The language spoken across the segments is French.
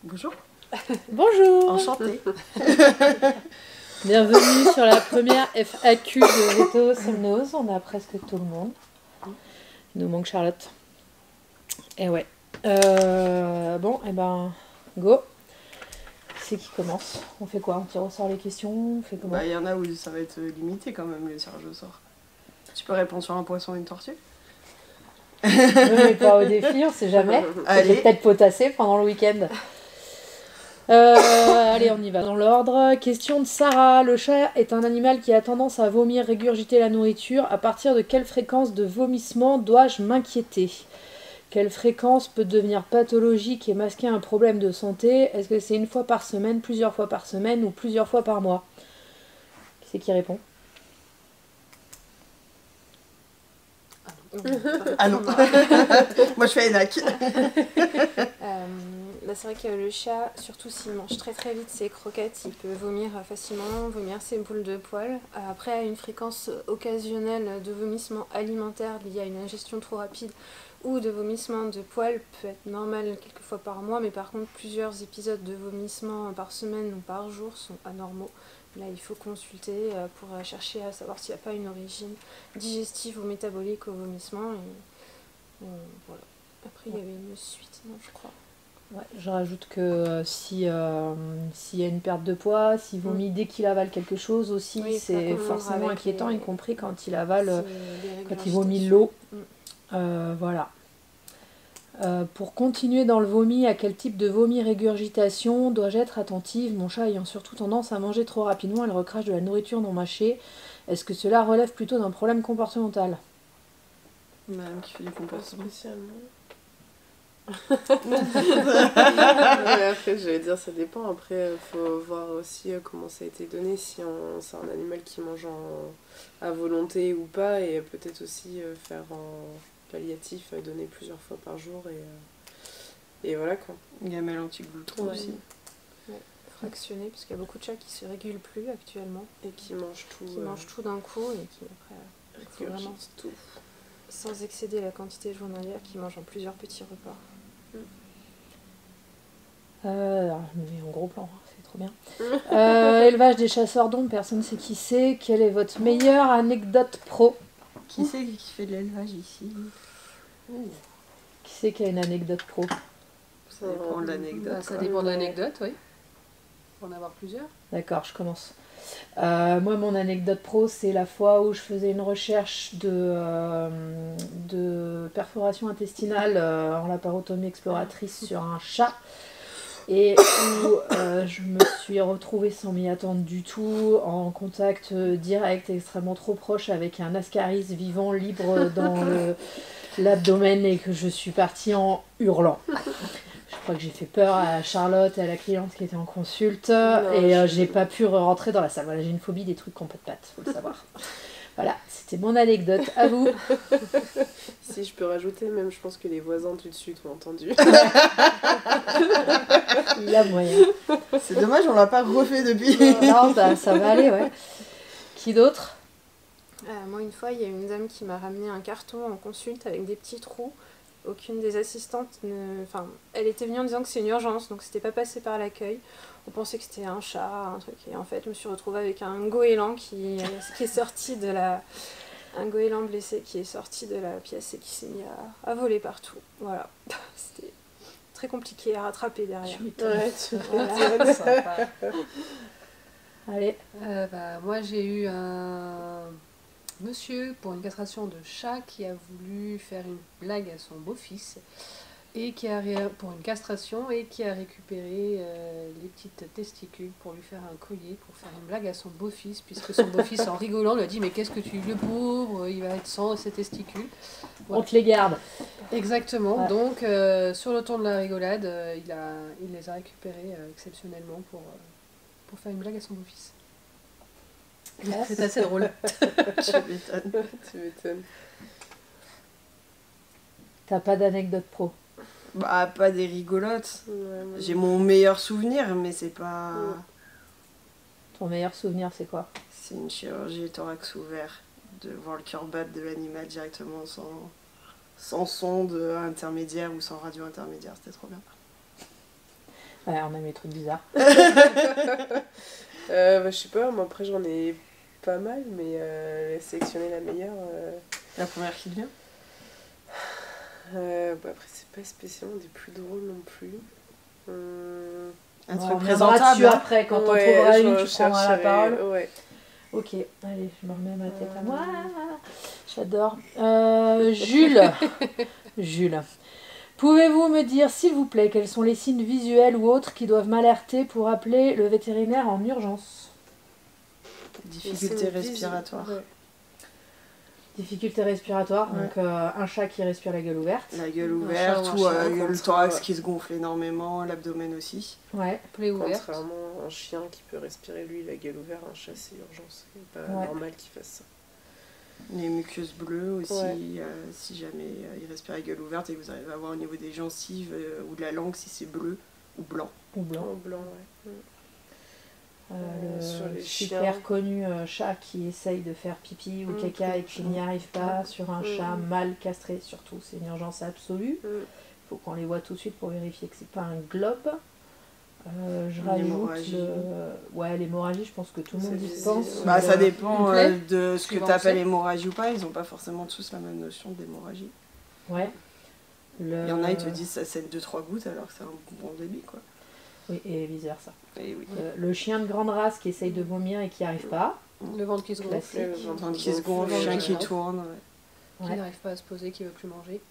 Bonjour. Bonjour. Enchantée. Bienvenue sur la première FAQ de Veto Somnose. On a presque tout le monde. Il nous manque Charlotte. Et ouais. Bon, et ben, go. C'est qui commence? On fait quoi? On tire au sort les questions? On fait comment? Bah, il y en a où ça va être limité quand même, le tirage au sort. Tu peux répondre sur un poisson et une tortue? Oui, mais pas au défi, on sait jamais. Allez. J'ai peut-être potassé pendant le week-end. Allez, on y va dans l'ordre. Question de Sarah. Le chat est un animal qui a tendance à vomir, régurgiter la nourriture. À partir de quelle fréquence de vomissement dois-je m'inquiéter? Quelle fréquence peut devenir pathologique et masquer un problème de santé? Est-ce que c'est une fois par semaine, plusieurs fois par semaine ou plusieurs fois par mois? Qui c'est qui répond? Ah non. Moi je fais ENAC. Là, c'est vrai que le chat, surtout s'il mange très très vite ses croquettes, il peut vomir facilement, vomir ses boules de poils. Après, une fréquence occasionnelle de vomissement alimentaire liée à une ingestion trop rapide ou de vomissement de poils peut être normal quelques fois par mois, mais par contre plusieurs épisodes de vomissement par semaine ou par jour sont anormaux. Là, il faut consulter pour chercher à savoir s'il n'y a pas une origine digestive ou métabolique au vomissement. Et voilà. Après, il y avait une suite, non, je crois. Ouais, je rajoute que s'il y a une perte de poids, s'il vomit dès qu'il avale quelque chose aussi, Oui, c'est forcément inquiétant, y compris quand il avale, quand il vomit l'eau. Voilà. Pour continuer dans le vomi, à quel type de vomi-régurgitation dois-je être attentive? Mon chat ayant surtout tendance à manger trop rapidement, il recrache de la nourriture non mâchée. Est-ce que cela relève plutôt d'un problème comportemental? Madame qui fait du comportement. Spécialement. Ouais, après, j'allais dire, ça dépend. Après, faut voir aussi comment ça a été donné, si c'est un animal qui mange à volonté ou pas, et peut-être aussi faire en palliatif, donner plusieurs fois par jour, et voilà quoi. Gamelle anti-glouton aussi. Ouais, fractionné, parce qu'il y a beaucoup de chats qui se régulent plus actuellement. Et qui mangent tout. Qui mangent tout d'un coup, et qui après, faut vraiment, tout. sans excéder la quantité journalière, qui mangent en plusieurs petits repas. Alors, je me mets en gros plan, hein, c'est trop bien. Élevage des chasseurs d'ombre, personne ne sait qui c'est. Quelle est votre meilleure anecdote pro? Qui c'est qui fait de l'élevage ici? Qui c'est qui a une anecdote pro? Ça dépend de l'anecdote. Ça dépend de l'anecdote, oui. Pour en avoir plusieurs. D'accord, je commence. Moi, mon anecdote pro, c'est la fois où je faisais une recherche de perforation intestinale en laparotomie exploratrice sur un chat. Et où je me suis retrouvée sans m'y attendre du tout, en contact direct, extrêmement trop proche avec un ascaris vivant, libre dans l'abdomen, et que je suis partie en hurlant. Je crois que j'ai fait peur à Charlotte et à la cliente qui était en consulte, et j'ai pas pu rentrer dans la salle. Voilà, j'ai une phobie des trucs qu'on peut de pattes, faut le savoir. Voilà, c'était mon anecdote. À vous. Si je peux rajouter, même je pense que les voisins du dessus t'ont entendu. Il y a moyen. C'est dommage, on l'a pas refait depuis. Non, ça va aller, ouais. Qui d'autre? Moi, une fois, il y a une dame qui m'a ramené un carton en consulte avec des petits trous. Aucune des assistantes Enfin, elle était venue en disant que c'est une urgence, donc c'était pas passé par l'accueil. On pensait que c'était un chat, un truc, et en fait je me suis retrouvée avec un goéland qui est sorti de la... Un goéland blessé qui est sorti de la pièce et qui s'est mis à voler partout. Voilà. C'était très compliqué à rattraper derrière. Ouais, Voilà. Sympa. Allez. Moi, j'ai eu un monsieur pour une castration de chat qui a voulu faire une blague à son beau-fils et pour une castration, et qui a récupéré les petites testicules pour lui faire un collier, pour faire une blague à son beau-fils, puisque son beau-fils, en rigolant, lui a dit: mais qu'est-ce que le pauvre, il va être sans ses testicules. Voilà. On te les garde. Exactement. Ouais. Donc sur le ton de la rigolade, il les a récupérés exceptionnellement pour faire une blague à son beau-fils. C'est assez drôle. Tu m'étonnes. Tu m'étonnes. T'as pas d'anecdote pro? Bah, pas des rigolotes. Ouais, J'ai mon meilleur souvenir, mais c'est pas... Ton meilleur souvenir, c'est quoi? C'est une chirurgie thorax ouvert, de voir le cœur battre de l'animal directement sans sans sonde intermédiaire ou sans radio intermédiaire, c'était trop bien. Ouais, on aime les trucs bizarres. Je sais pas, moi après j'en ai pas mal, mais sélectionner la meilleure. La première qui vient. Après, c'est pas spécialement des plus drôles non plus. Un On truc reviendra dessus présentable. après, quand on trouvera une, tu prendras la parole. Ouais. Ok, allez, je me remets ma tête à moi. J'adore. Jules. Jules. Pouvez-vous me dire, s'il vous plaît, quels sont les signes visuels ou autres qui doivent m'alerter pour appeler le vétérinaire en urgence? Difficulté respiratoire. Ouais. Difficulté respiratoire, Ouais. donc un chat qui respire la gueule ouverte. La gueule Un ouverte chat ou ou un chien, le contre, thorax qui se gonfle énormément, l'abdomen aussi. Ouais, Plaie ouverte. Contrairement à un chien qui peut respirer lui la gueule ouverte, un chat c'est urgence. C'est pas Ouais. normal qu'il fasse ça. Les muqueuses bleues aussi, Ouais. si jamais il respire la gueule ouverte et que vous arrivez à voir au niveau des gencives ou de la langue si c'est bleu ou blanc. ou blanc. En blanc, ouais. Le sur les super chiens. connu chat qui essaye de faire pipi ou caca et qui n'y arrive pas sur un chat mal castré, surtout, c'est une urgence absolue. Il faut qu'on les voit tout de suite pour vérifier que c'est pas un globe. Je rajoute L'hémorragie. ouais, l'hémorragie, je pense que tout le monde C'est y visible. pense. Bah, ça dépend Une plaie, de ce que suivant tu où appelles c'est. hémorragie ou pas. Ils n'ont pas forcément tous la même notion d'hémorragie. Ouais. Il y en a, ils te disent ça saigne 2-3 gouttes alors que c'est un bon débit, quoi. Oui, et vice versa. Et oui. Le chien de grande race qui essaye de vomir et qui n'y arrive pas. Le ventre qui se gonfle, Classique. Quand qui se gonfle, Ouais. chien qui Ouais. tourne. Ouais. qui Ouais. n'arrive pas à se poser, qui veut plus manger.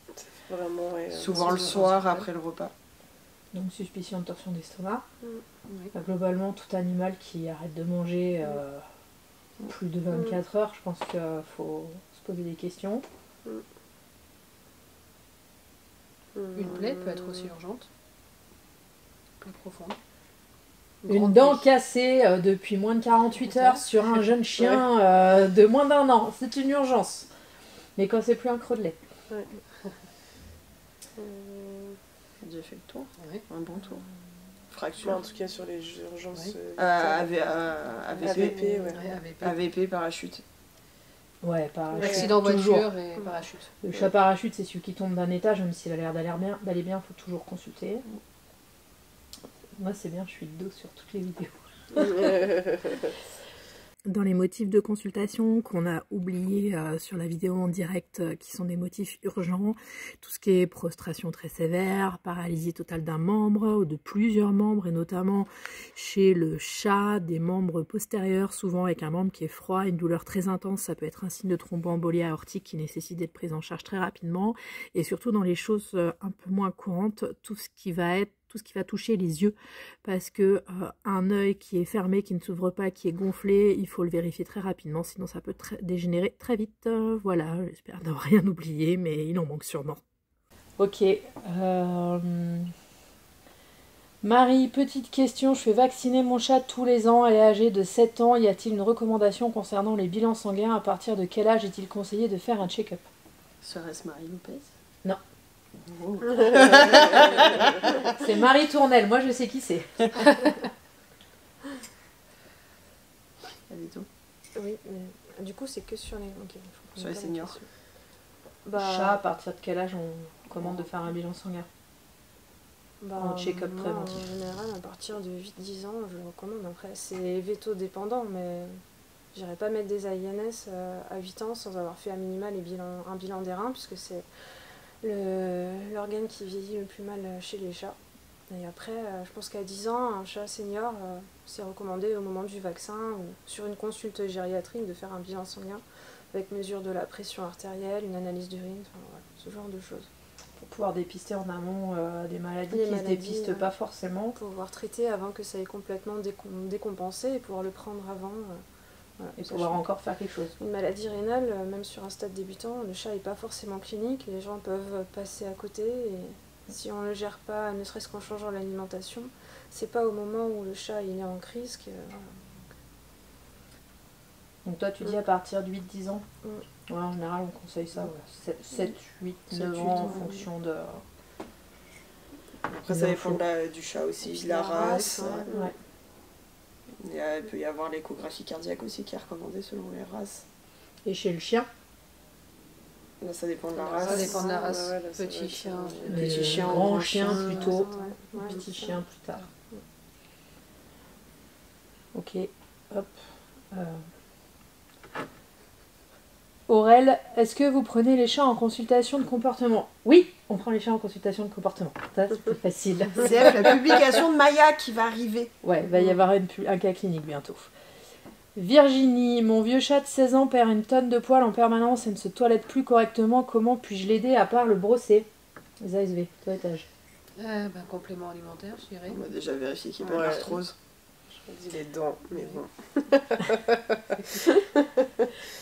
Vraiment, ouais. Souvent le c'est soir principal. après le repas. Donc suspicion de torsion d'estomac. Oui. Globalement, tout animal qui arrête de manger plus de 24 heures, je pense qu'il faut se poser des questions. Une plaie peut être aussi urgente. Plaie profonde. Une grande dent plaie. cassée depuis moins de 48 heures sur un jeune chien de moins d'1 an, c'est une urgence. Mais quand c'est plus un creux de lait. J'ai déjà fait le tour. Ouais. Un bon tour. Bah, Fracture. en tout cas, sur les urgences. Oui. AVP, AVP, ouais. AVP. AVP, parachute. Ouais, parachute. Accident toujours. voiture et parachute. Le chat parachute, c'est celui qui tombe d'un étage, même s'il a l'air d'aller bien, faut toujours consulter. Moi, c'est bien, je suis de dos sur toutes les vidéos. Dans les motifs de consultation qu'on a oubliés sur la vidéo en direct, qui sont des motifs urgents, tout ce qui est prostration très sévère, paralysie totale d'un membre ou de plusieurs membres, et notamment chez le chat, des membres postérieurs, souvent avec un membre qui est froid, une douleur très intense, ça peut être un signe de thromboembolie aortique qui nécessite d'être prise en charge très rapidement, et surtout dans les choses un peu moins courantes, tout ce qui va toucher les yeux, parce que un œil qui est fermé, qui ne s'ouvre pas, qui est gonflé, il faut le vérifier très rapidement, sinon ça peut dégénérer très vite. Voilà, j'espère n'avoir rien oublié, mais il en manque sûrement. Ok. Marie, petite question, je fais vacciner mon chat tous les ans, elle est âgée de 7 ans, y a-t-il une recommandation concernant les bilans sanguins? À partir de quel âge est-il conseillé de faire un check-up? Serait-ce Marie Lopez? Non. Oh. C'est Marie Tournelle, moi je sais qui c'est. Elle est tout. Oui, mais du coup, c'est que sur les. Ok, je Sur les comprends pas la seniors. question. Chat, à partir de quel âge on commande de faire un bilan sanguin? En check-up moi, préventif. En général, à partir de 8-10 ans, je le recommande. Après, c'est veto dépendant, mais j'irai pas mettre des AINS à 8 ans sans avoir fait à minima un bilan des reins, puisque c'est l'organe qui vieillit le plus mal chez les chats. Et après, je pense qu'à 10 ans, un chat senior, c'est recommandé au moment du vaccin ou sur une consulte gériatrique de faire un bilan sanguin avec mesure de la pression artérielle, une analyse d'urine, enfin, voilà, ce genre de choses. Pour pouvoir dépister en amont des maladies Des qui maladies, se dépistent pas forcément. Pour pouvoir traiter avant que ça ait complètement décompensé et pouvoir le prendre avant. Voilà, Et sachant pouvoir encore faire quelque chose. une maladie rénale, même sur un stade débutant, le chat n'est pas forcément clinique, les gens peuvent passer à côté et si on ne le gère pas, ne serait-ce qu'en changeant l'alimentation, c'est pas au moment où le chat il est en crise que... voilà. Donc toi tu dis à partir de 8-10 ans? Mm. Ouais, en général on conseille ça, ouais. 7, 8, 9 8 ans en ans, fonction de... Après, ça dépend du chat aussi, de la race. ouais. Ouais. Il peut y avoir l'échographie cardiaque aussi qui est recommandée selon les races. Et chez le chien? Là, ça dépend de la Ça race. Ça dépend de la race. Ouais, là, ça Petit va être, chien. Mais Petit chien, grand grand chien chien, plutôt, Ouais, petit c'est ça. chien plus tard. Ok, hop. Euh. Aurel, est-ce que vous prenez les chats en consultation de comportement? Oui, on prend les chats en consultation de comportement. Ça, c'est facile. C'est la publication de Maya qui va arriver. Ouais, il va y avoir un cas clinique bientôt. Virginie, mon vieux chat de 16 ans perd une tonne de poils en permanence et ne se toilette plus correctement. Comment puis-je l'aider à part le brosser? Les ASV, toilettage. Complément alimentaire, je dirais. On a déjà vérifié qu'il n'y a pas Ouais. d'arthrose. Je dis les dents, mais bon.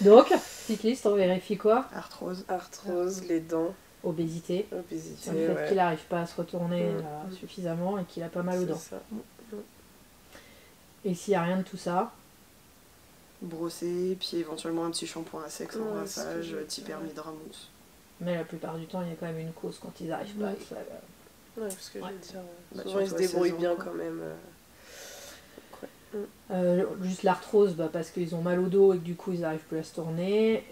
Donc, cycliste, on vérifie quoi? Arthrose. Arthrose, les dents, Obésité. obésité, Le fait ouais. qu'il n'arrive pas à se retourner Mm. suffisamment et qu'il a pas mal aux C'est dents. ça. Et s'il n'y a rien de tout ça, Brosser, puis éventuellement un petit shampoing à sec sans Ouais, rinçage, c'est ce que je type veux dire, Hermidramousse. mais la plupart du temps, il y a quand même une cause quand ils n'arrivent pas. Ouais. Ouais, parce que je Ouais. veux dire, Bah, souvent ils se surtout à débrouillent 16 ans, bien quoi. quand même. Juste l'arthrose, parce qu'ils ont mal au dos et que du coup ils n'arrivent plus à se tourner.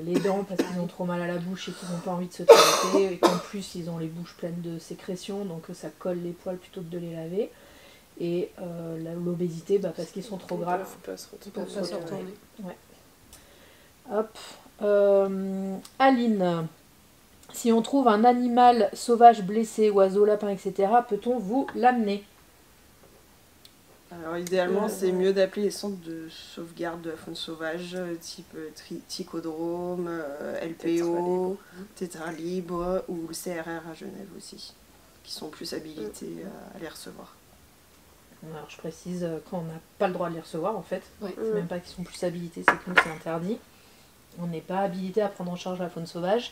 Les dents parce qu'ils ont trop mal à la bouche et qu'ils n'ont pas envie de se toiletter. Et qu'en plus ils ont les bouches pleines de sécrétions, donc ça colle les poils plutôt que de les laver. Et l'obésité parce qu'ils sont trop Ils gras. peuvent pas se Ils peuvent pas se retourner. Hop. Aline, si on trouve un animal sauvage blessé, oiseau, lapin, etc., peut-on vous l'amener? Alors idéalement, c'est mieux d'appeler les centres de sauvegarde de la faune sauvage, type Ticodrome, LPO, Tétra Libre ou le CRR à Genève aussi, qui sont plus habilités à les recevoir. Alors je précise qu'on n'a pas le droit de les recevoir en fait. Oui. C'est même pas qu'ils sont plus habilités, c'est que nous c'est interdit. On n'est pas habilité à prendre en charge la faune sauvage.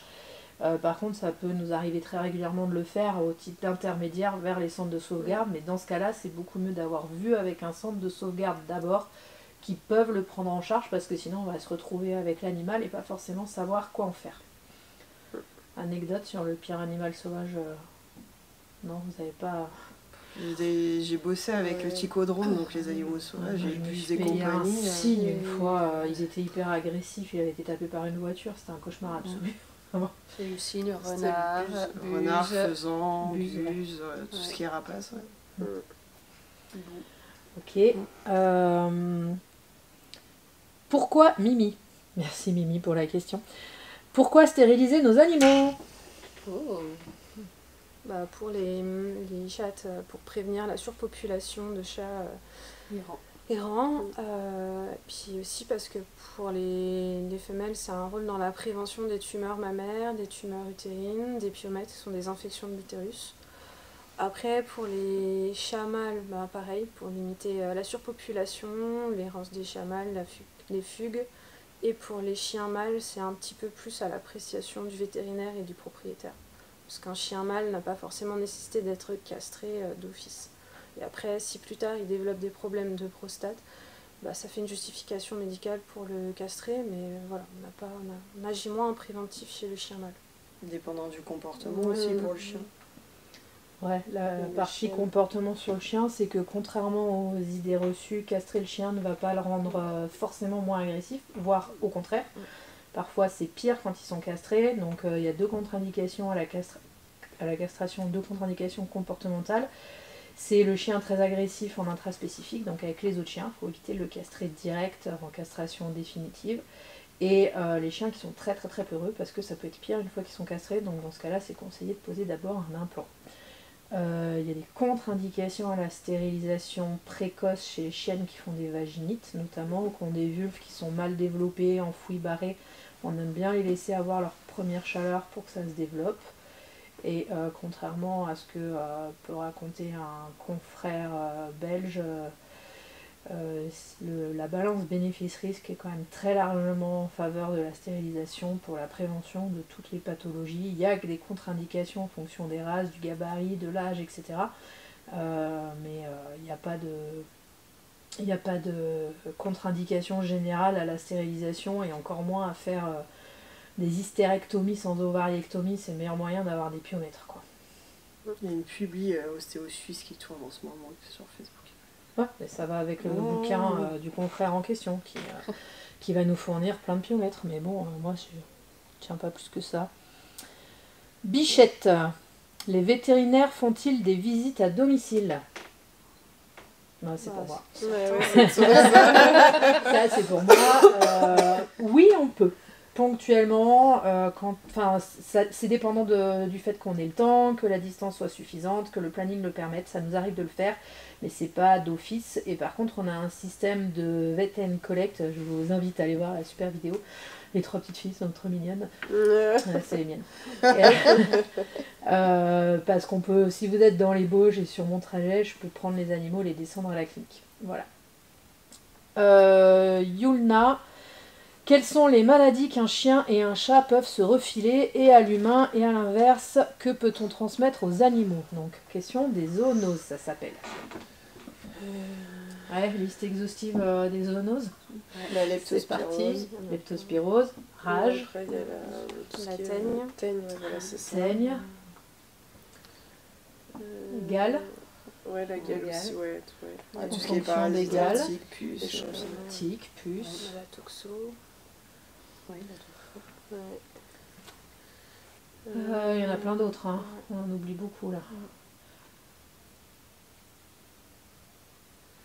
Par contre, ça peut nous arriver très régulièrement de le faire au titre d'intermédiaire vers les centres de sauvegarde, mais dans ce cas-là, c'est beaucoup mieux d'avoir vu avec un centre de sauvegarde d'abord qui peuvent le prendre en charge parce que sinon on va se retrouver avec l'animal et pas forcément savoir quoi en faire. Anecdote sur le pire animal sauvage. Non, vous n'avez pas. J'ai bossé avec le Ticodrome, donc les animaux sauvages, Moi, et je me bus suis des payé un compagnies. cygne une fois, il était hyper agressif, il avait été tapé par une voiture, c'était un cauchemar absolu. J'ai eu cygne, C'était renard, buse, renard, buse. faisan, buse, buse, tout Ouais. ce qui est rapace. Ouais. Ok. Pourquoi, Mimi, merci Mimi pour la question, pourquoi stériliser nos animaux? Oh. Pour les chattes, pour prévenir la surpopulation de chats Iran. errants. Puis aussi parce que pour les femelles, c'est un rôle dans la prévention des tumeurs mammaires, des tumeurs utérines, des pyomètes, qui sont des infections de l'utérus. Après, pour les chats mâles, pareil, pour limiter la surpopulation, l'errance des chats mâles, les fugues. Et pour les chiens mâles, c'est un petit peu plus à l'appréciation du vétérinaire et du propriétaire. Parce qu'un chien mâle n'a pas forcément nécessité d'être castré d'office. Et après, si plus tard il développe des problèmes de prostate, ça fait une justification médicale pour le castrer, mais voilà, on agit moins en préventif chez le chien mâle. Dépendant du comportement aussi pour le chien. Ouais, la Le partie chien. comportement sur le chien, c'est que contrairement aux idées reçues, castrer le chien ne va pas le rendre forcément moins agressif, voire au contraire. Parfois c'est pire quand ils sont castrés, donc il y a deux contre-indications à la castration, deux contre-indications comportementales. C'est le chien très agressif en intraspécifique, donc avec les autres chiens, il faut éviter de le castrer direct en castration définitive. Et les chiens qui sont très très très peureux, parce que ça peut être pire une fois qu'ils sont castrés, donc dans ce cas-là c'est conseillé de poser d'abord un implant. Il y a des contre-indications à la stérilisation précoce chez les chiennes qui font des vaginites, notamment, ou qui ont des vulves qui sont mal développées, enfouies, barrées. On aime bien les laisser avoir leur première chaleur pour que ça se développe. Et contrairement à ce que peut raconter un confrère belge, la balance bénéfice-risque est quand même très largement en faveur de la stérilisation pour la prévention de toutes les pathologies. Il y a que des contre-indications en fonction des races, du gabarit, de l'âge, etc. Mais il n'y a pas de contre-indication générale à la stérilisation et encore moins à faire des hystérectomies sans ovariectomie. C'est le meilleur moyen d'avoir des piomètres, quoi. Il y a une publi ostéo suisse qui tourne en ce moment sur Facebook. Ouais, mais ça va avec le bouquin du confrère en question qui va nous fournir plein de piomètres. Mais bon, moi tiens pas plus que ça. Bichette. Les vétérinaires font-ils des visites à domicile? Non, c'est pour moi. Ça, c'est pour moi. Oui, on peut. Ponctuellement, c'est dépendant du fait qu'on ait le temps, que la distance soit suffisante, que le planning le permette. Ça nous arrive de le faire, mais c'est pas d'office. Et par contre, on a un système de vet and collect. Je vous invite à aller voir la super vidéo. Les 3 petites filles sont trop mignonnes. C'est les miennes. Parce qu'on peut, si vous êtes dans les Bauges et sur mon trajet, je peux prendre les animaux et les descendre à la clinique. Voilà. Yulna, quelles sont les maladies qu'un chien et un chat peuvent se refiler, et à l'humain et à l'inverse, que peut-on transmettre aux animaux? Donc, question des zoonoses, ça s'appelle. Ouais, liste exhaustive des zoonoses. La C'est parti. leptospirose. Leptospirose, rage, Après, il y a tout ce La qui est- teigne. Teigne, ouais, voilà, c'est ça. saigne, gale, Ouais, la gale La aussi, gale. ouais. Ah, tout ce qui fonction est parasites, des gales. tiques, Les puces. champignons. tique, puce. La toxo. Oui, Ouais. Il y en a plein d'autres, hein. On en oublie beaucoup là.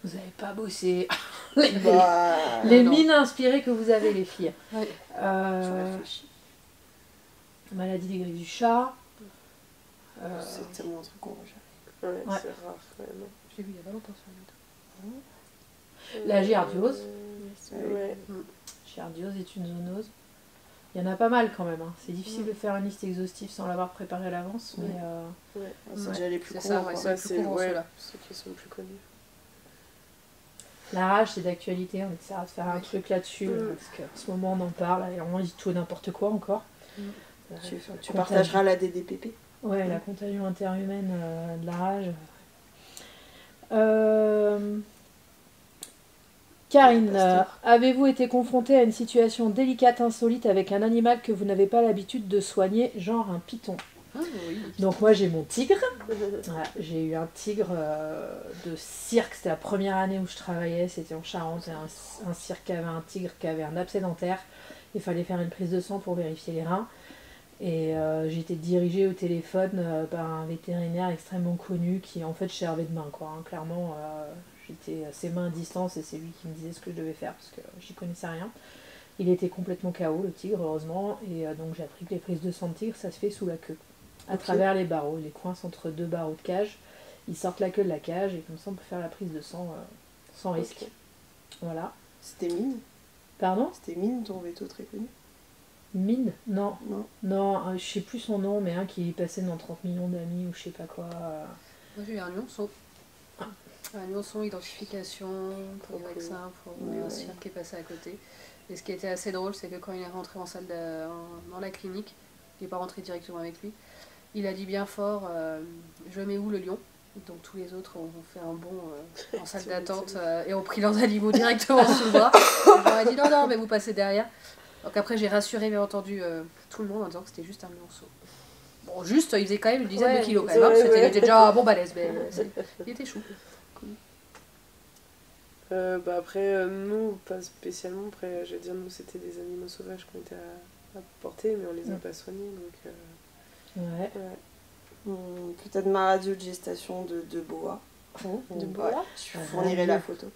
Vous n'avez pas bossé. Bah, Les non. mines inspirées que vous avez, les filles. Ouais. Maladie des griffes du chat. c'est tellement un truc qu'on voit jamais. Ouais, Ouais. c'est rare, quand même. J'ai vu il y a pas longtemps sur le La giardiose. Ouais. Giardiose est une zoonose. Il y en a pas mal quand même, hein. C'est difficile de faire une liste exhaustive sans l'avoir préparée à l'avance, mais C'est Ouais. déjà les plus C'est courants. ça, ouais, quoi. c'est les plus courants, ceux-là. ceux qui sont plus connus. la rage c'est d'actualité, on essaiera de faire un truc là-dessus, Mm. parce qu'en ce moment on en parle, et on dit tout et n'importe quoi encore. Mm. Tu Contagion. partageras la DDPP. Ouais, la contagion interhumaine de la rage. Karine, avez-vous été confrontée à une situation délicate, insolite avec un animal que vous n'avez pas l'habitude de soigner, genre un python? Ah oui. Donc moi j'ai mon tigre. Voilà, j'ai eu un tigre de cirque, c'était la première année où je travaillais, c'était en Charente, un cirque qui avait un tigre qui avait un abcès dentaire. Il fallait faire une prise de sang pour vérifier les reins. Et j'ai été dirigée au téléphone par un vétérinaire extrêmement connu qui en fait servait de main, quoi, hein. Clairement, j'étais à ses mains à distance et c'est lui qui me disait ce que je devais faire parce que j'y connaissais rien. Il était complètement KO, le tigre, heureusement, et donc j'ai appris que les prises de sang de tigre, ça se fait sous la queue, à travers les barreaux. Les coincent entre 2 barreaux de cage, ils sortent la queue de la cage et comme ça on peut faire la prise de sang sans risque. Ok. Voilà. C'était Mine. Pardon? C'était Mine, ton veto très connu. Mine? Non. Non. Non, je sais plus son nom, mais un qui est passé dans 30 millions d'amis ou je sais pas quoi. Moi j'ai eu un lionceau. Un lionceau, identification pour les vaccins, pour un cirque qui est passé à côté. Et ce qui était assez drôle, c'est que quand il est rentré en salle dans la clinique, il n'est pas rentré directement avec lui, il a dit bien fort je mets où le lion? Donc tous les autres ont fait un bond en salle d'attente et ont pris leurs animaux directement sous le bras. Je leur ai dit non, mais vous passez derrière. Donc après j'ai rassuré bien entendu tout le monde en disant que c'était juste un lionceau. Bon, juste, il faisait quand même une dizaine de kilos quand même. Hein. Il était déjà bon balèze, mais il était chou. Après, nous, pas spécialement. Après, je veux dire, nous, c'était des animaux sauvages qui ont été à porter, mais on les a pas soignés. Donc, Ouais. Peut-être ma radio de gestation de boa. De boa. Je fournirai la photo.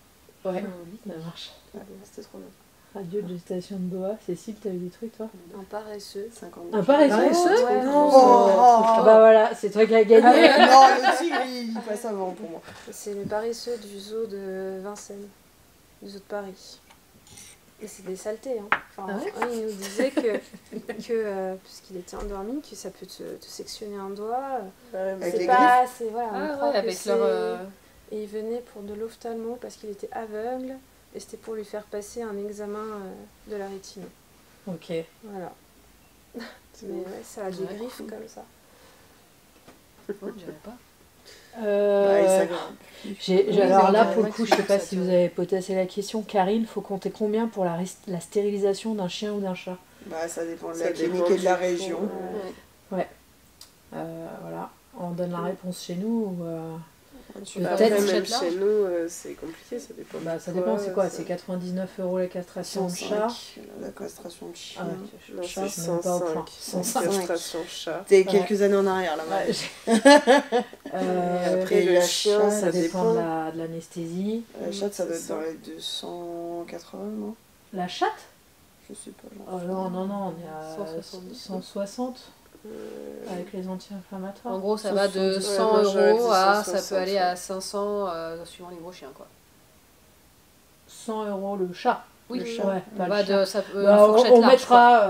Ouais, ça marche. Ouais, c'était trop bien. Radio de gestation de Boa. Cécile, t'as eu des trucs toi? Un paresseux. 50 Un paresseux? Ouais. Ah bah voilà, c'est toi qui as gagné. Non, le tigre, il passe avant pour moi. C'est le paresseux du zoo de Vincennes, du zoo de Paris. Et c'est des saletés. Hein. Enfin, Ah ouais il nous disait que puisqu'il était endormi, que ça peut te sectionner un doigt. Avec C'est les pas assez. Voilà, on Ah croit ouais, que avec c'est- leur. Et il venait pour de l'ophtalmo parce qu'il était aveugle. Et c'était pour lui faire passer un examen de la rétine. Ok. Voilà. Mais ouais, ça a des Ouais. griffes comme ça. Oh, je dirais pas. Bah, il s'aggrave. Alors c'est là, vrai pour le que coup, c'est je sais pas ça, si tu vous vois. avez potassé la question. Karine, faut compter combien pour la stérilisation d'un chien ou d'un chat? Bah, ça dépend de Ça la dépend clinique et de la du région. fond. Voilà. On donne la réponse chez nous ou, Peut-être. Après, même Fourchette chez large. nous, c'est compliqué, ça dépend. Bah, du ça dépend, c'est quoi? ça- C'est 99 € la castration de chat. 105, la castration de chien. Ah ouais, Non, chat, c'est je suis même pas au point. 105. 105. Castration chat. T'es quelques années en arrière là. Ouais, Ouais. après, Et le la chien, chatte, ça dépend dépend. de l'anesthésie. La chatte, ça doit C'est être ça. dans les 280, non? La chatte? Je sais pas. Oh non, non, non, on est à 170. 160 avec les En anti-inflammatoires. gros, ça va de 170. 100 Ouais, moi, j'aurais euros dit à 160, ça peut aller ouais. à 500 suivant les gros chiens quoi. 100 € le chat. Oui, Le chat. Ouais, ça pas va le chat. de ça Bah, fourchette on large, mettra,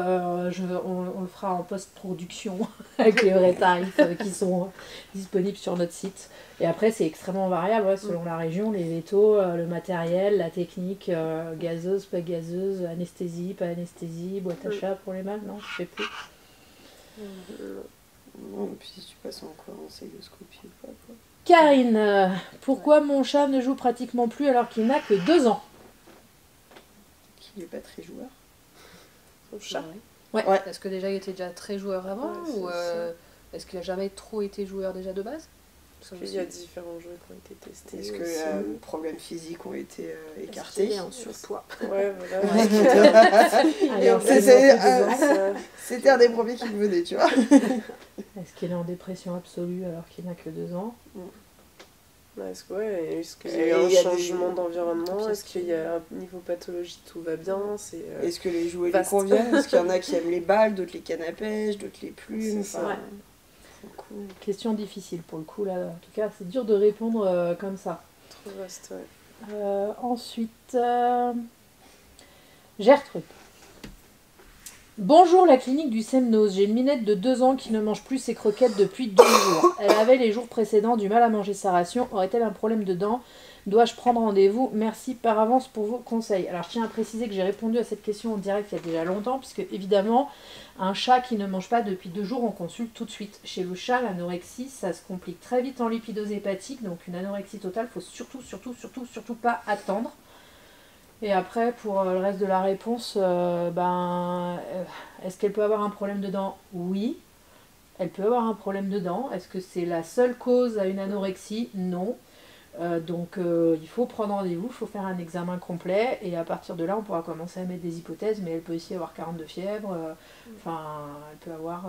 on le fera en post-production avec les vrais tarifs qui sont disponibles sur notre site. Et après, c'est extrêmement variable ouais, selon la région, les vétos, le matériel, la technique, gazeuse, pas gazeuse, anesthésie, pas anesthésie, boîte à chat pour les mâles, non, je sais plus. Non, et puis si tu passes encore en célioscopie ou pas, quoi. Karine, pourquoi mon chat ne joue pratiquement plus alors qu'il n'a que 2 ans? Qui est pas très joueur. Son chat. Ouais. Ouais. Est-ce que déjà il était déjà très joueur avant Ouais, ou c'est est-ce qu'il a jamais trop été joueur déjà de base? Ça Puis il aussi. y a différents jeux qui ont été testés. Est-ce que aussi. les problèmes physiques ont été Parce qu'il écartés? est en surpoids. Ouais, voilà. Allez, on C'est- fait c'est- notre 2 ans. Ça- C'était un des premiers qui me venait, tu vois. Est-ce qu'il est en dépression absolue alors qu'il n'a que 2 ans? Ouais, est-ce qu'il y Et a eu il y un a changement des- d'environnement? Est-ce qu'il y a un niveau pathologie, tout va bien? C'est Est-ce que les jouets lui vaste. conviennent? Est-ce qu'il y en a qui aiment les balles, d'autres les cannes à pêche, d'autres les plumes? C'est ça. Enfin, Ouais. c'est cool. Question difficile pour le coup là. En tout cas, c'est dur de répondre comme ça. trop vaste, ouais. Ensuite, Gertrude. Bonjour la clinique du Semnos. J'ai une minette de 2 ans qui ne mange plus ses croquettes depuis 2 jours. Elle avait les jours précédents du mal à manger sa ration. Aurait-elle un problème de dents? Dois-je prendre rendez-vous? Merci par avance pour vos conseils. Alors je tiens à préciser que j'ai répondu à cette question en direct il y a déjà longtemps, puisque évidemment, un chat qui ne mange pas depuis 2 jours, on consulte tout de suite. Chez le chat, l'anorexie, ça se complique très vite en lipidose hépatique, donc une anorexie totale, il faut surtout pas attendre. Et après, pour le reste de la réponse, est-ce qu'elle peut avoir un problème de dents? Oui, elle peut avoir un problème de dents. Est-ce que c'est la seule cause à une anorexie? Non. Donc il faut prendre rendez-vous, il faut faire un examen complet et à partir de là on pourra commencer à mettre des hypothèses, mais elle peut aussi avoir 42 fièvres, elle peut avoir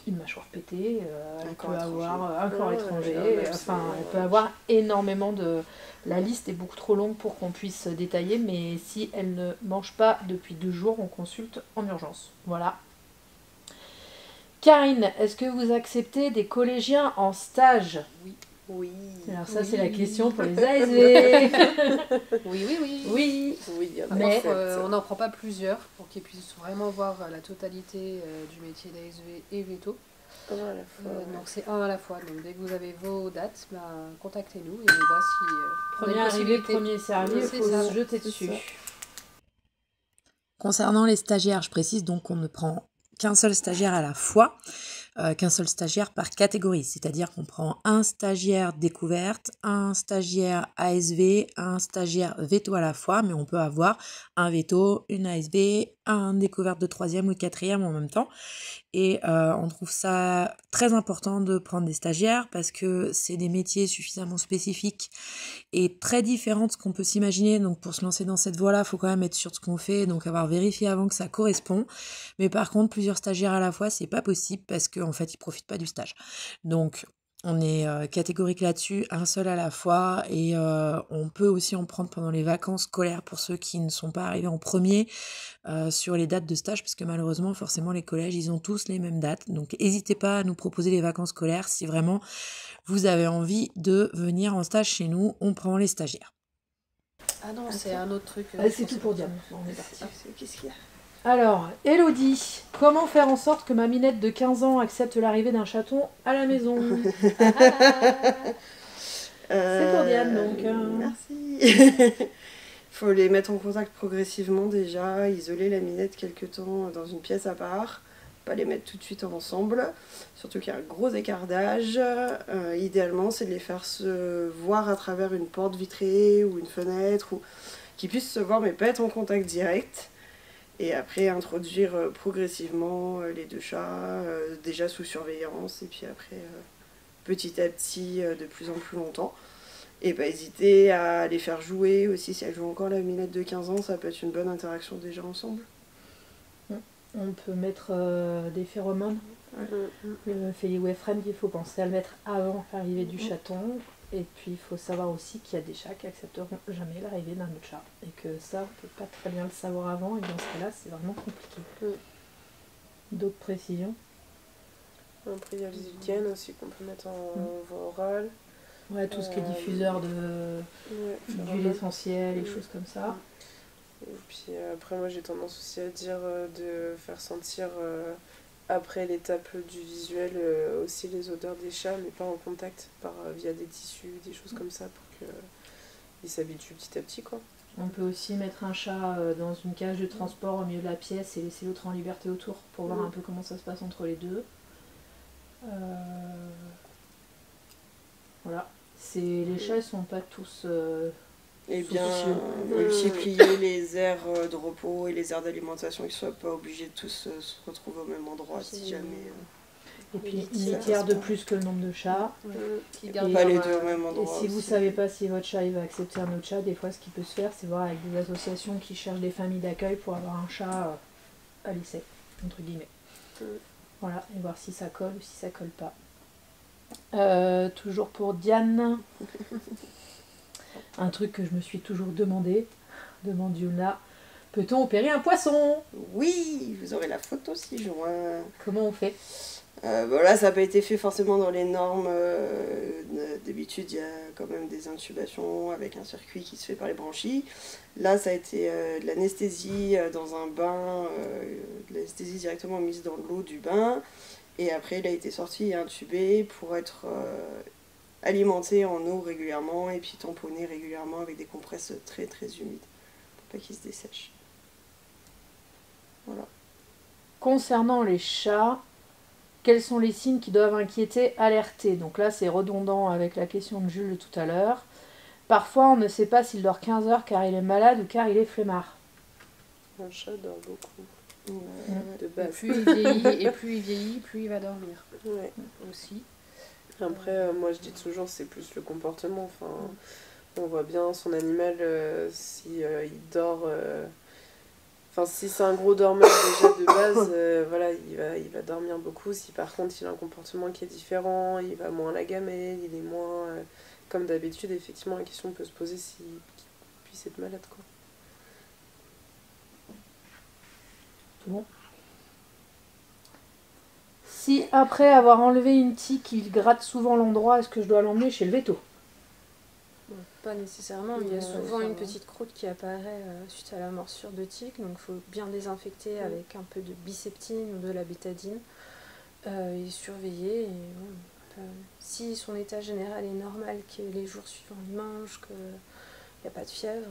une mâchoire pétée, elle corps peut étranger. avoir un corps Ouais, étranger, ouais, elle peut avoir énormément de... La liste est beaucoup trop longue pour qu'on puisse détailler, mais si elle ne mange pas depuis 2 jours, on consulte en urgence. Voilà. Karine, est-ce que vous acceptez des collégiens en stage? Oui. Alors ça Oui. c'est la question pour les ASV. Oui, oui, oui. Oui. Oui, il y en a Mais- qui On n'en prend pas plusieurs pour qu'ils puissent vraiment voir la totalité du métier d'ASV et veto. un à la fois. ouais. Donc c'est un à la fois. Donc dès que vous avez vos dates, contactez-nous et on voit si on a Premier une arrivé, possibilité. premier servi, il C'est faut ça, se jeter c'est dessus. ça. Concernant les stagiaires, je précise donc qu'on ne prend qu'un seul stagiaire à la fois, qu'un seul stagiaire par catégorie. C'est-à-dire qu'on prend un stagiaire découverte, un stagiaire ASV, un stagiaire veto à la fois, mais on peut avoir un veto, une ASV, un découverte de 3e ou de 4e en même temps. Et on trouve ça très important de prendre des stagiaires parce que c'est des métiers suffisamment spécifiques et très différents de ce qu'on peut s'imaginer. Donc pour se lancer dans cette voie-là, il faut quand même être sûr de ce qu'on fait, donc avoir vérifié avant que ça correspond. Mais par contre, plusieurs stagiaires à la fois, c'est pas possible parce qu'en fait, ils profitent pas du stage. Donc on est catégorique là-dessus, un seul à la fois, et on peut aussi en prendre pendant les vacances scolaires pour ceux qui ne sont pas arrivés en premier sur les dates de stage, parce que malheureusement, forcément, les collèges, ils ont tous les mêmes dates. Donc n'hésitez pas à nous proposer les vacances scolaires si vraiment vous avez envie de venir en stage chez nous, on prend les stagiaires. Ah non, c'est un autre truc. Allez, c'est tout pour Diane. On est parti. Qu'est-ce qu'il y a? Alors, Elodie, comment faire en sorte que ma minette de 15 ans accepte l'arrivée d'un chaton à la maison? C'est pour Diane, donc. Merci. Faut les mettre en contact progressivement déjà, isoler la minette quelque temps dans une pièce à part, pas les mettre tout de suite ensemble, surtout qu'il y a un gros écart d'âge. Idéalement, c'est de les faire se voir à travers une porte vitrée ou une fenêtre, ou qu'ils puissent se voir mais pas être en contact direct. Et après introduire progressivement les 2 chats, déjà sous surveillance, et puis après petit à petit de plus en plus longtemps. Et pas hésiter à les faire jouer aussi. Si elles jouent encore la minette de 15 ans, ça peut être une bonne interaction déjà ensemble. On peut mettre des phéromones. Le Feliway Friend, il faut penser à le mettre avant l'arrivée du chaton. Et puis il faut savoir aussi qu'il y a des chats qui accepteront jamais l'arrivée d'un autre chat. Et que ça, on peut pas très bien le savoir avant. Et dans ce cas-là, c'est vraiment compliqué. D'autres précisions? Après, il y a les Ilken aussi qu'on peut mettre en voie orale. Ouais, tout ce qui est diffuseur d'huile essentielle et choses comme ça. Et puis après, moi j'ai tendance aussi à dire de faire sentir après l'étape du visuel aussi les odeurs des chats, mais pas en contact, via des tissus, des choses comme ça, pour qu'ils s'habituent petit à petit, quoi. On peut aussi mettre un chat dans une cage de transport au milieu de la pièce et laisser l'autre en liberté autour pour voir un peu comment ça se passe entre les deux. Voilà. Les chats ils sont pas tous Et bien soucieux. multiplier les aires de repos et les aires d'alimentation, qu'ils ne soient pas obligés de tous se retrouver au même endroit si jamais. Et puis une litière de plus que le nombre de chats. Qui Et gardent pas les leur, deux au même Et endroit. si vous aussi. savez pas si votre chat il va accepter un autre chat, des fois ce qui peut se faire, c'est voir avec des associations qui cherchent des familles d'accueil pour avoir un chat à l'essai, entre guillemets. Voilà, et voir si ça colle ou si ça colle pas. Toujours pour Diane, un truc que je me suis toujours demandé, demande Yuna, peut-on opérer un poisson? Oui, vous aurez la photo si juin. Comment on fait? Là, ça n'a pas été fait forcément dans les normes. D'habitude, il y a quand même des intubations avec un circuit qui se fait par les branchies. Là, ça a été de l'anesthésie dans un bain, de l'anesthésie directement mise dans l'eau du bain. Et après, il a été sorti et intubé pour être alimenté en eau régulièrement et puis tamponné régulièrement avec des compresses très très humides pour pas qu'il se dessèche. Voilà. Concernant les chats, quels sont les signes qui doivent inquiéter, alerter? Donc là, c'est redondant avec la question de Jules de tout à l'heure. Parfois, on ne sait pas s'il dort 15 heures car il est malade ou car il est flemmard. Un chat dort beaucoup. De Et base. plus il vieillit, plus il va dormir. Ouais. Aussi. Après, moi je dis toujours, c'est plus le comportement. Enfin, on voit bien son animal si il dort. Enfin, si c'est un gros dormeur déjà de base, voilà, il va dormir beaucoup. Si par contre il a un comportement qui est différent, il va moins à la gamelle, il est moins. Comme d'habitude, effectivement, la question peut se poser s'il puisse être malade, quoi. Bon. Si après avoir enlevé une tique, il gratte souvent l'endroit, est-ce que je dois l'emmener chez le veto? Pas nécessairement, mais il y a souvent une petite croûte qui apparaît suite à la morsure de tique, donc il faut bien désinfecter avec un peu de biceptine ou de la bétadine et surveiller. Et, si son état général est normal, que les jours suivants il mange, qu'il n'y a pas de fièvre,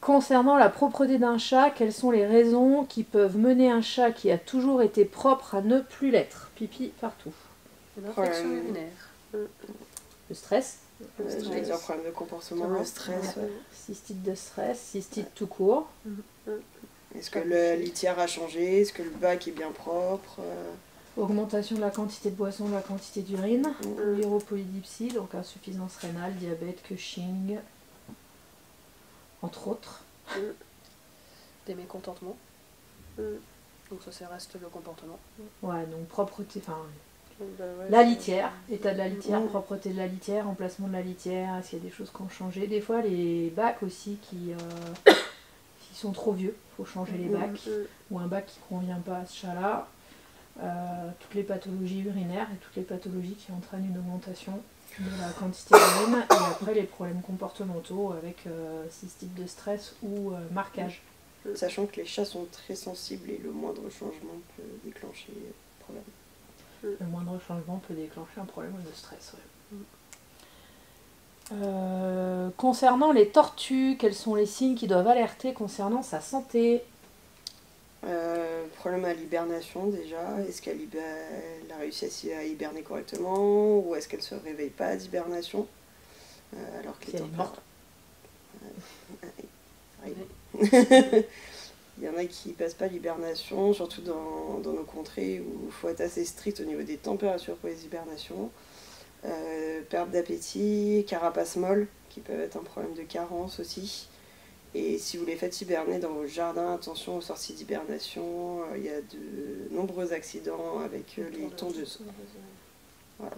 Concernant la propreté d'un chat, quelles sont les raisons qui peuvent mener un chat qui a toujours été propre à ne plus l'être? Pipi partout. L'infection urinaire. Le stress. J'allais dire problème de comportement, le stress. Ouais. Cystite de stress, cystite tout court. Est-ce que la litière a changé? Est-ce que le bac est bien propre? Augmentation de la quantité de boisson, de la quantité d'urine. Uropolydipsie, donc insuffisance rénale, diabète, Cushing, entre autres. Des mécontentements. Donc ça reste le comportement. Ouais, donc propreté, enfin Bah ouais, la litière, état de la litière, propreté de la litière, emplacement de la litière, est-ce qu'il y a des choses qui ont changé? Des fois les bacs aussi qui sont trop vieux, il faut changer les bacs, ou un bac qui ne convient pas à ce chat-là. Toutes les pathologies urinaires et toutes les pathologies qui entraînent une augmentation de la quantité d'urine, et après les problèmes comportementaux avec cystite de stress ou marquage. Sachant que les chats sont très sensibles et le moindre changement peut déclencher un problème. Le moindre changement peut déclencher un problème de stress. Ouais. Concernant les tortues, quels sont les signes qui doivent alerter concernant sa santé? Problème à l'hibernation déjà. Est-ce qu'elle a réussi à hiberner correctement ou est-ce qu'elle ne se réveille pas d'hibernation alors que Si les elle est morte. Il y en a qui passent pas l'hibernation, surtout dans nos contrées où il faut être assez strict au niveau des températures pour les hibernations. perte d'appétit, carapace molle, qui peuvent être un problème de carence aussi. Et si vous les faites hiberner dans vos jardins, attention aux sorties d'hibernation, il y a de nombreux accidents avec les tondeuses. Voilà.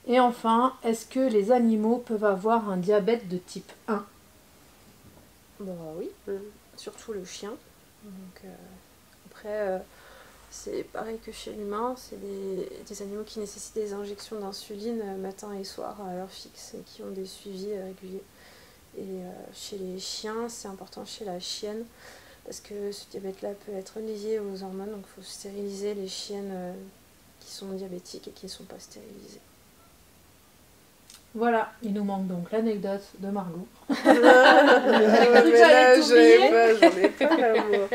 Et enfin, est-ce que les animaux peuvent avoir un diabète de type 1? Bah oui, surtout le chien. Donc, après, c'est pareil que chez l'humain, c'est des animaux qui nécessitent des injections d'insuline matin et soir à heure fixe et qui ont des suivis réguliers. Et chez les chiens, c'est important chez la chienne, parce que ce diabète-là peut être lié aux hormones, donc il faut stériliser les chiennes qui sont diabétiques et qui ne sont pas stérilisées. Voilà, il nous manque donc l'anecdote de Margot. Mais là, j'en ai pas là, moi.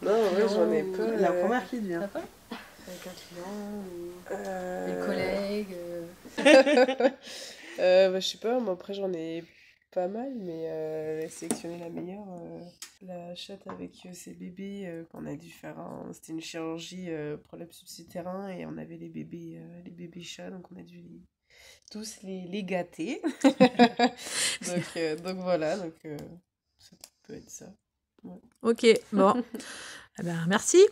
Non, ouais, j'en ai pas. La première qui vient. Avec un client, des collègues. Je sais pas, moi après j'en ai pas mal, mais sélectionner la meilleure. La chatte avec ses bébés, qu'on a dû faire c'était une chirurgie prolapse subsutérien et on avait les bébés chats, donc on a dû tous les gâter. donc voilà, ça peut être ça. Ouais. Ok, bon. Eh ben, merci.